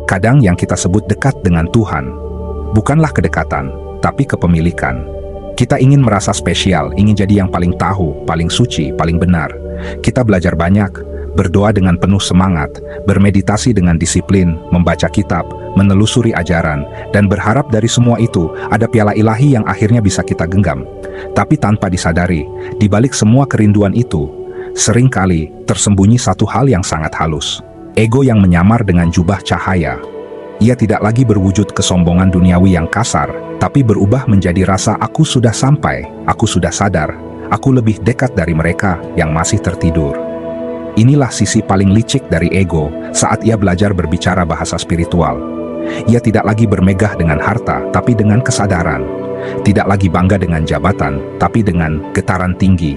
Kadang yang kita sebut dekat dengan Tuhan bukanlah kedekatan, tapi kepemilikan. Kita ingin merasa spesial, ingin jadi yang paling tahu, paling suci, paling benar. Kita belajar banyak, berdoa dengan penuh semangat, bermeditasi dengan disiplin, membaca kitab, menelusuri ajaran, dan berharap dari semua itu ada piala ilahi yang akhirnya bisa kita genggam. Tapi tanpa disadari, di balik semua kerinduan itu, seringkali tersembunyi satu hal yang sangat halus. Ego yang menyamar dengan jubah cahaya. Ia tidak lagi berwujud kesombongan duniawi yang kasar, tapi berubah menjadi rasa aku sudah sampai, aku sudah sadar, aku lebih dekat dari mereka yang masih tertidur. Inilah sisi paling licik dari ego saat ia belajar berbicara bahasa spiritual. Ia tidak lagi bermegah dengan harta, tapi dengan kesadaran. Tidak lagi bangga dengan jabatan, tapi dengan getaran tinggi.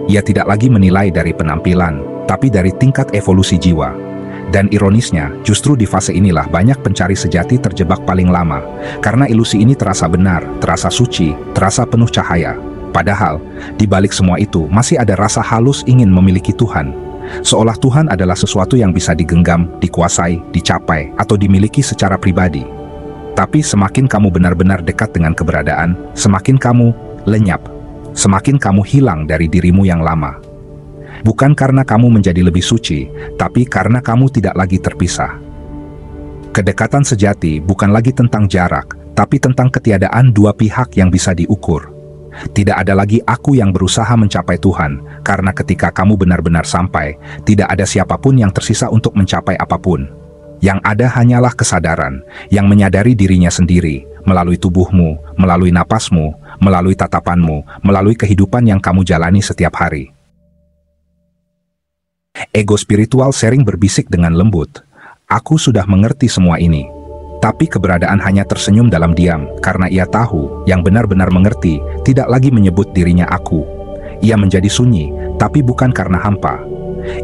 Ia tidak lagi menilai dari penampilan, tapi dari tingkat evolusi jiwa. Dan ironisnya, justru di fase inilah banyak pencari sejati terjebak paling lama, karena ilusi ini terasa benar, terasa suci, terasa penuh cahaya. Padahal, di balik semua itu masih ada rasa halus ingin memiliki Tuhan. Seolah Tuhan adalah sesuatu yang bisa digenggam, dikuasai, dicapai, atau dimiliki secara pribadi. Tapi semakin kamu benar-benar dekat dengan keberadaan, semakin kamu lenyap, semakin kamu hilang dari dirimu yang lama. Bukan karena kamu menjadi lebih suci, tapi karena kamu tidak lagi terpisah. Kedekatan sejati bukan lagi tentang jarak, tapi tentang ketiadaan dua pihak yang bisa diukur. Tidak ada lagi aku yang berusaha mencapai Tuhan, karena ketika kamu benar-benar sampai, tidak ada siapapun yang tersisa untuk mencapai apapun. Yang ada hanyalah kesadaran, yang menyadari dirinya sendiri, melalui tubuhmu, melalui napasmu, melalui tatapanmu, melalui kehidupan yang kamu jalani setiap hari. Ego spiritual sering berbisik dengan lembut, aku sudah mengerti semua ini. Tapi keberadaan hanya tersenyum dalam diam, karena ia tahu, yang benar-benar mengerti, tidak lagi menyebut dirinya aku. Ia menjadi sunyi, tapi bukan karena hampa.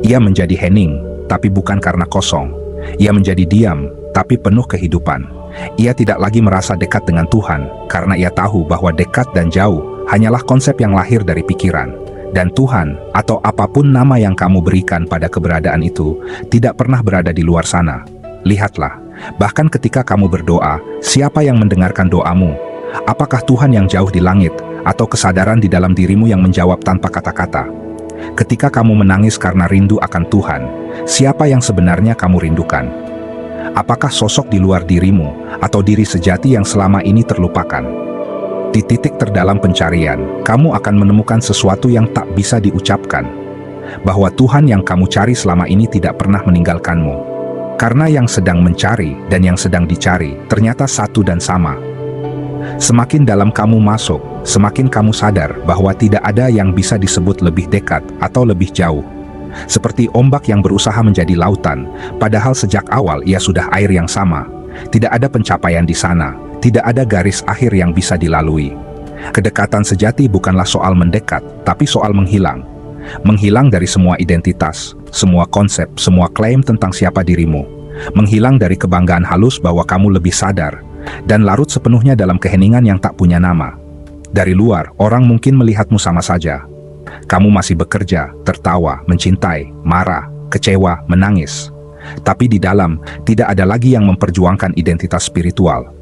Ia menjadi hening, tapi bukan karena kosong. Ia menjadi diam, tapi penuh kehidupan. Ia tidak lagi merasa dekat dengan Tuhan, karena ia tahu bahwa dekat dan jauh hanyalah konsep yang lahir dari pikiran. Dan Tuhan, atau apapun nama yang kamu berikan pada keberadaan itu, tidak pernah berada di luar sana. Lihatlah, bahkan ketika kamu berdoa, siapa yang mendengarkan doamu? Apakah Tuhan yang jauh di langit, atau kesadaran di dalam dirimu yang menjawab tanpa kata-kata? Ketika kamu menangis karena rindu akan Tuhan, siapa yang sebenarnya kamu rindukan? Apakah sosok di luar dirimu, atau diri sejati yang selama ini terlupakan? Di titik terdalam pencarian, kamu akan menemukan sesuatu yang tak bisa diucapkan. Bahwa Tuhan yang kamu cari selama ini tidak pernah meninggalkanmu. Karena yang sedang mencari dan yang sedang dicari ternyata satu dan sama. Semakin dalam kamu masuk, semakin kamu sadar bahwa tidak ada yang bisa disebut lebih dekat atau lebih jauh. Seperti ombak yang berusaha menjadi lautan, padahal sejak awal ia sudah air yang sama. Tidak ada pencapaian di sana. Tidak ada garis akhir yang bisa dilalui. Kedekatan sejati bukanlah soal mendekat, tapi soal menghilang. Menghilang dari semua identitas, semua konsep, semua klaim tentang siapa dirimu. Menghilang dari kebanggaan halus bahwa kamu lebih sadar, dan larut sepenuhnya dalam keheningan yang tak punya nama. Dari luar, orang mungkin melihatmu sama saja. Kamu masih bekerja, tertawa, mencintai, marah, kecewa, menangis. Tapi di dalam, tidak ada lagi yang memperjuangkan identitas spiritual.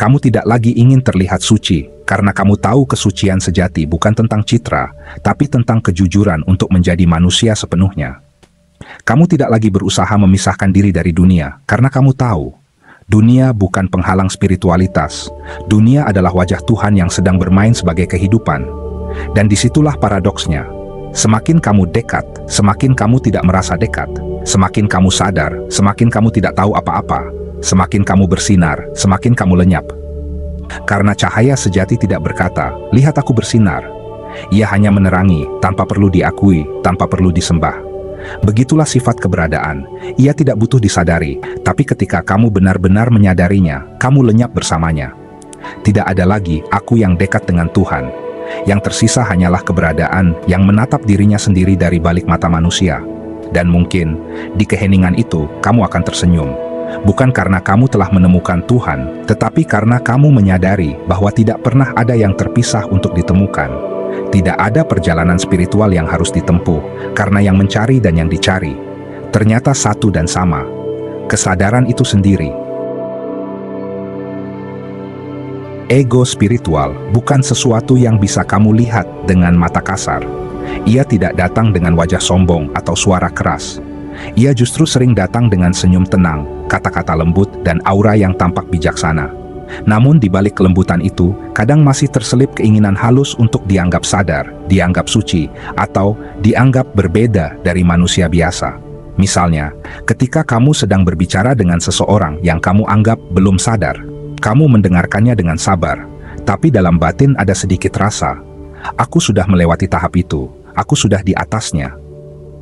Kamu tidak lagi ingin terlihat suci, karena kamu tahu kesucian sejati bukan tentang citra, tapi tentang kejujuran untuk menjadi manusia sepenuhnya. Kamu tidak lagi berusaha memisahkan diri dari dunia, karena kamu tahu, dunia bukan penghalang spiritualitas. Dunia adalah wajah Tuhan yang sedang bermain sebagai kehidupan. Dan disitulah paradoksnya. Semakin kamu dekat, semakin kamu tidak merasa dekat. Semakin kamu sadar, semakin kamu tidak tahu apa-apa. Semakin kamu bersinar, semakin kamu lenyap. Karena cahaya sejati tidak berkata, lihat aku bersinar. Ia hanya menerangi, tanpa perlu diakui, tanpa perlu disembah. Begitulah sifat keberadaan. Ia tidak butuh disadari, tapi ketika kamu benar-benar menyadarinya, kamu lenyap bersamanya. Tidak ada lagi aku yang dekat dengan Tuhan. Yang tersisa hanyalah keberadaan yang menatap dirinya sendiri dari balik mata manusia. Dan mungkin, di keheningan itu, kamu akan tersenyum. Bukan karena kamu telah menemukan Tuhan, tetapi karena kamu menyadari bahwa tidak pernah ada yang terpisah untuk ditemukan. Tidak ada perjalanan spiritual yang harus ditempuh, karena yang mencari dan yang dicari ternyata satu dan sama. kesadaran itu sendiri. Ego spiritual bukan sesuatu yang bisa kamu lihat dengan mata kasar. Ia tidak datang dengan wajah sombong atau suara keras. Ia justru sering datang dengan senyum tenang, kata-kata lembut, dan aura yang tampak bijaksana. Namun di balik kelembutan itu, kadang masih terselip keinginan halus untuk dianggap sadar, dianggap suci, atau dianggap berbeda dari manusia biasa. Misalnya, ketika kamu sedang berbicara dengan seseorang yang kamu anggap belum sadar, kamu mendengarkannya dengan sabar, tapi dalam batin ada sedikit rasa, "Aku sudah melewati tahap itu, aku sudah di atasnya."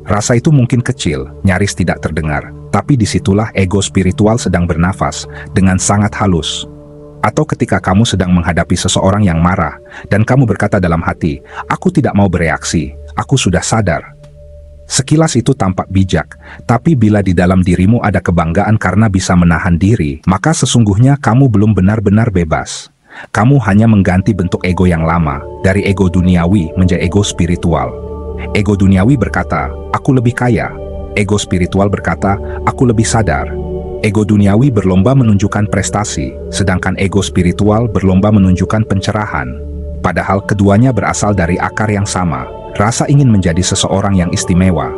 Rasa itu mungkin kecil, nyaris tidak terdengar, tapi disitulah ego spiritual sedang bernafas dengan sangat halus. Atau ketika kamu sedang menghadapi seseorang yang marah, dan kamu berkata dalam hati, "Aku tidak mau bereaksi, aku sudah sadar." Sekilas itu tampak bijak, tapi bila di dalam dirimu ada kebanggaan karena bisa menahan diri, maka sesungguhnya kamu belum benar-benar bebas. Kamu hanya mengganti bentuk ego yang lama, dari ego duniawi menjadi ego spiritual. Ego duniawi berkata, "Aku lebih kaya." Ego spiritual berkata, "Aku lebih sadar." Ego duniawi berlomba menunjukkan prestasi, sedangkan ego spiritual berlomba menunjukkan pencerahan. Padahal keduanya berasal dari akar yang sama. Rasa ingin menjadi seseorang yang istimewa.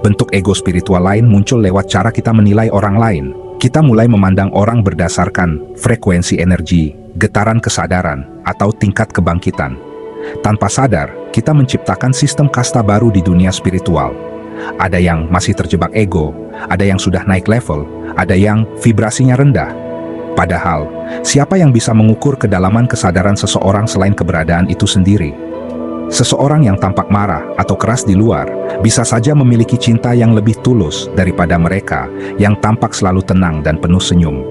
Bentuk ego spiritual lain muncul lewat cara kita menilai orang lain. Kita mulai memandang orang berdasarkan frekuensi energi, getaran kesadaran, atau tingkat kebangkitan. Tanpa sadar, kita menciptakan sistem kasta baru di dunia spiritual. Ada yang masih terjebak ego, ada yang sudah naik level, ada yang vibrasinya rendah. Padahal, siapa yang bisa mengukur kedalaman kesadaran seseorang selain keberadaan itu sendiri? Seseorang yang tampak marah atau keras di luar bisa saja memiliki cinta yang lebih tulus daripada mereka yang tampak selalu tenang dan penuh senyum.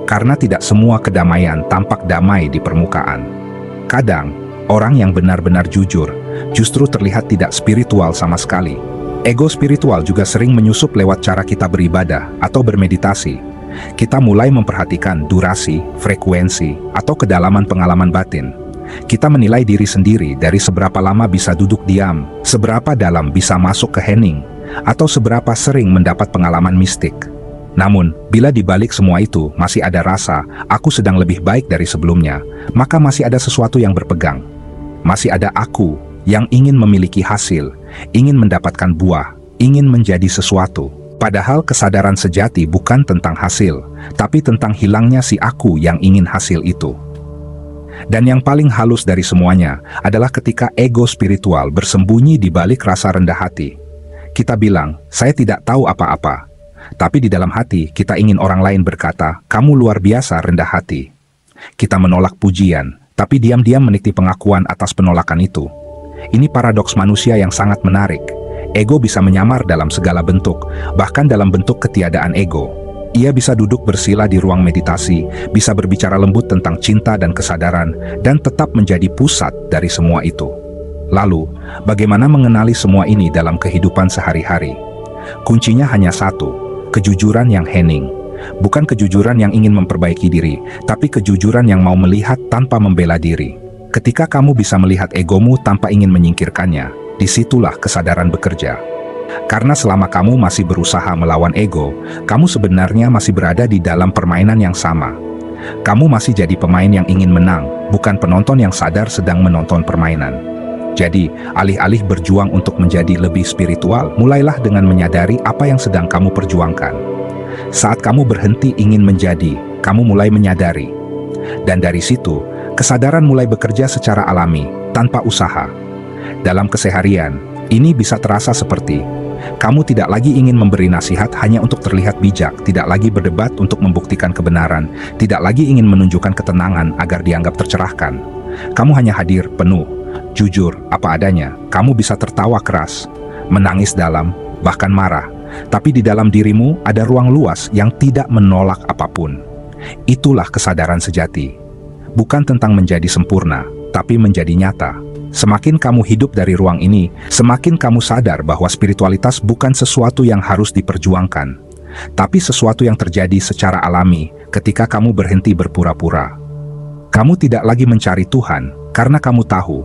Karena tidak semua kedamaian tampak damai di permukaan. Kadang, orang yang benar-benar jujur justru terlihat tidak spiritual sama sekali. Ego spiritual juga sering menyusup lewat cara kita beribadah atau bermeditasi. Kita mulai memperhatikan durasi, frekuensi, atau kedalaman pengalaman batin. Kita menilai diri sendiri dari seberapa lama bisa duduk diam, seberapa dalam bisa masuk ke hening, atau seberapa sering mendapat pengalaman mistik. Namun, bila dibalik semua itu masih ada rasa, "Aku sedang lebih baik dari sebelumnya," maka masih ada sesuatu yang berpegang. Masih ada aku yang ingin memiliki hasil, ingin mendapatkan buah, ingin menjadi sesuatu. Padahal kesadaran sejati bukan tentang hasil, tapi tentang hilangnya si aku yang ingin hasil itu. Dan yang paling halus dari semuanya adalah ketika ego spiritual bersembunyi di balik rasa rendah hati. Kita bilang, "Saya tidak tahu apa-apa." Tapi di dalam hati, kita ingin orang lain berkata, "Kamu luar biasa rendah hati." Kita menolak pujian, tapi diam-diam menikmati pengakuan atas penolakan itu. Ini paradoks manusia yang sangat menarik. Ego bisa menyamar dalam segala bentuk, bahkan dalam bentuk ketiadaan ego. Ia bisa duduk bersila di ruang meditasi, bisa berbicara lembut tentang cinta dan kesadaran, dan tetap menjadi pusat dari semua itu. Lalu, bagaimana mengenali semua ini dalam kehidupan sehari-hari? Kuncinya hanya satu, kejujuran yang hening. Bukan kejujuran yang ingin memperbaiki diri, tapi kejujuran yang mau melihat tanpa membela diri. Ketika kamu bisa melihat egomu tanpa ingin menyingkirkannya, disitulah kesadaran bekerja. Karena selama kamu masih berusaha melawan ego, kamu sebenarnya masih berada di dalam permainan yang sama. Kamu masih jadi pemain yang ingin menang, bukan penonton yang sadar sedang menonton permainan. Jadi, alih-alih berjuang untuk menjadi lebih spiritual, mulailah dengan menyadari apa yang sedang kamu perjuangkan. Saat kamu berhenti ingin menjadi, kamu mulai menyadari. Dan dari situ, kesadaran mulai bekerja secara alami, tanpa usaha. Dalam keseharian, ini bisa terasa seperti kamu tidak lagi ingin memberi nasihat hanya untuk terlihat bijak, tidak lagi berdebat untuk membuktikan kebenaran, tidak lagi ingin menunjukkan ketenangan agar dianggap tercerahkan. Kamu hanya hadir, penuh, jujur, apa adanya. Kamu bisa tertawa keras, menangis dalam, bahkan marah. Tapi di dalam dirimu ada ruang luas yang tidak menolak apapun. Itulah kesadaran sejati. Bukan tentang menjadi sempurna, tapi menjadi nyata. Semakin kamu hidup dari ruang ini, semakin kamu sadar bahwa spiritualitas bukan sesuatu yang harus diperjuangkan, tapi sesuatu yang terjadi secara alami ketika kamu berhenti berpura-pura. Kamu tidak lagi mencari Tuhan karena kamu tahu,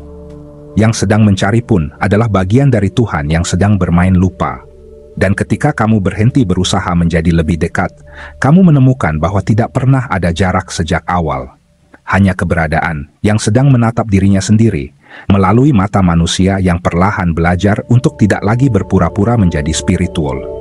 yang sedang mencari pun adalah bagian dari Tuhan yang sedang bermain lupa. Dan ketika kamu berhenti berusaha menjadi lebih dekat, kamu menemukan bahwa tidak pernah ada jarak sejak awal. Hanya keberadaan yang sedang menatap dirinya sendiri, melalui mata manusia yang perlahan belajar untuk tidak lagi berpura-pura menjadi spiritual.